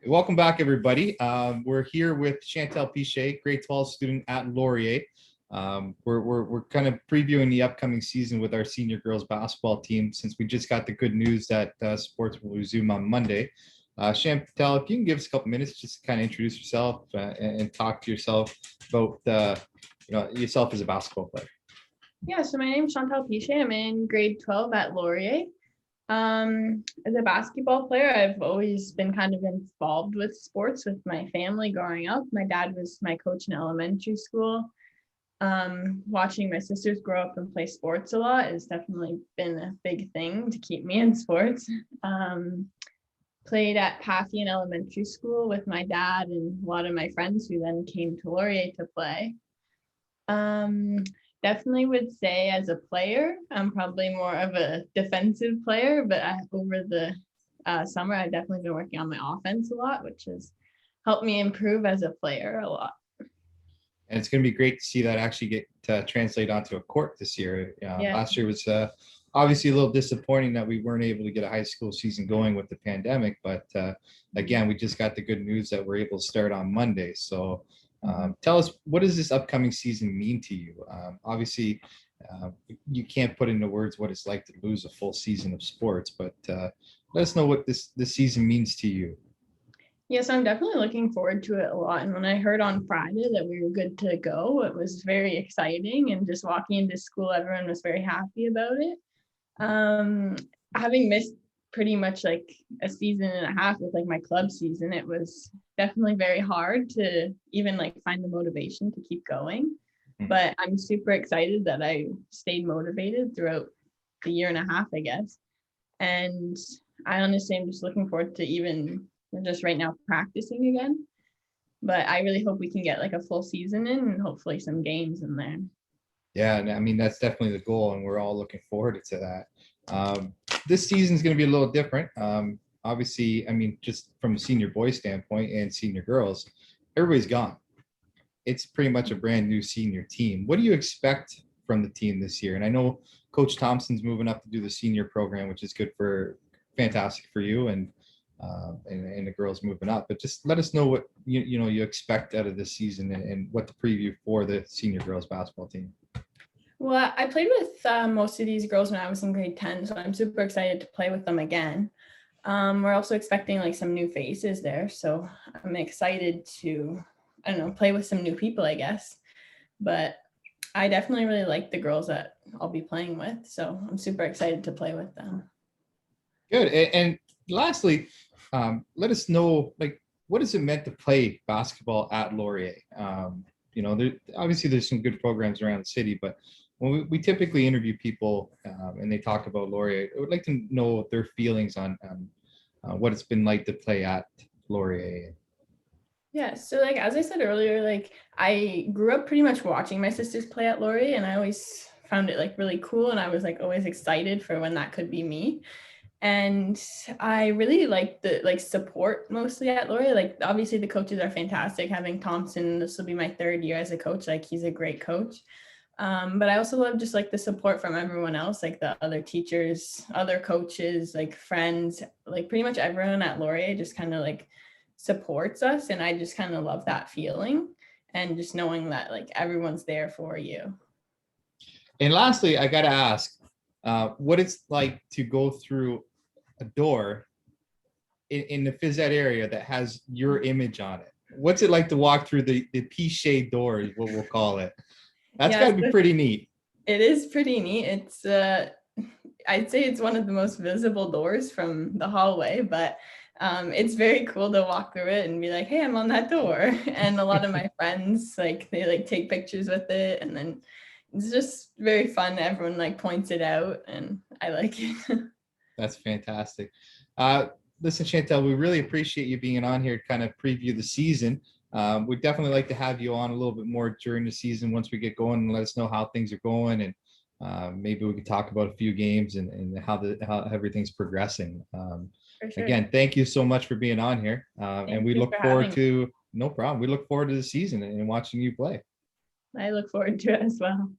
Welcome back, everybody. We're here with Chantel Pichet, grade 12 student at Laurier. We're kind of previewing the upcoming season with our senior girls basketball team since we just got the good news that sports will resume on Monday. Chantel, if you can give us a couple minutes, just kind of introduce yourself and talk to yourself about yourself as a basketball player. Yeah, so my name is Chantel Pichet. I'm in grade 12 at Laurier. As a basketball player, I've always been kind of involved with sports with my family growing up. My dad was my coach in elementary school. Watching my sisters grow up and play sports a lot has definitely been a big thing to keep me in sports. Played at Pathy in elementary school with my dad and a lot of my friends who then came to Laurier to play. Definitely would say as a player, I'm probably more of a defensive player, but over the summer, I've definitely been working on my offense a lot, which has helped me improve as a player a lot. And it's going to be great to see that actually get to translate onto a court this year. Last year was obviously a little disappointing that we weren't able to get a high school season going with the pandemic, but again, we just got the good news that we're able to start on Monday. So tell us, what does this upcoming season mean to you? Obviously, you can't put into words what it's like to lose a full season of sports, but let us know what this season means to you. Yes, I'm definitely looking forward to it a lot. And when I heard on Friday that we were good to go, it was very exciting. And just walking into school, everyone was very happy about it. Having missed pretty much like a season and a half with like my club season, it was definitely very hard to even like find the motivation to keep going. But I'm super excited that I stayed motivated throughout the year and a half, I guess. And I honestly am just looking forward to even just right now practicing again. But I really hope we can get like a full season in and hopefully some games in there. Yeah, I mean, that's definitely the goal, and we're all looking forward to that. This season is going to be a little different. Obviously, I mean, just from a senior boys standpoint and senior girls, everybody's gone. It's pretty much a brand new senior team. What do you expect from the team this year? And I know Coach Thompson's moving up to do the senior program, which is fantastic for you, and the girls moving up. But just let us know what you expect out of this season and what the preview for the senior girls basketball team. Well, I played with most of these girls when I was in grade 10, so I'm super excited to play with them again. We're also expecting like some new faces there, so I'm excited to, play with some new people, I guess. But I definitely really like the girls that I'll be playing with, so I'm super excited to play with them. Good. And lastly, let us know, like, what is it meant to play basketball at Laurier? Obviously there's some good programs around the city, but when we typically interview people and they talk about Laurier, I would like to know their feelings on what it's been like to play at Laurier. Yeah, so like as I said earlier, like I grew up pretty much watching my sisters play at Laurier, and I always found it like really cool, and I was like always excited for when that could be me. And I really like the like support mostly at Laurier. Like obviously the coaches are fantastic. Having Thompson, this will be my third year as a coach. Like he's a great coach. But I also love just like the support from everyone else, like the other teachers, other coaches, like friends, like pretty much everyone at Laurier just kind of like supports us. And I just kind of love that feeling and just knowing that like everyone's there for you. And lastly, I got to ask what it's like to go through a door in the phys ed area that has your image on it. What's it like to walk through the Pichet door is what we'll call it. That's got to be pretty neat. It is pretty neat. It's I'd say it's one of the most visible doors from the hallway, but it's very cool to walk through it and be like, hey, I'm on that door. And a lot of my friends, like they like take pictures with it, and then it's just very fun. Everyone like points it out, and I like it. That's fantastic. Listen, Chantel, we really appreciate you being on here to kind of preview the season. We'd definitely like to have you on a little bit more during the season once we get going, and let us know how things are going, and maybe we could talk about a few games and how everything's progressing. Sure. Again, thank you so much for being on here, and we look forward to no problem. We look forward to the season and watching you play. I look forward to it as well.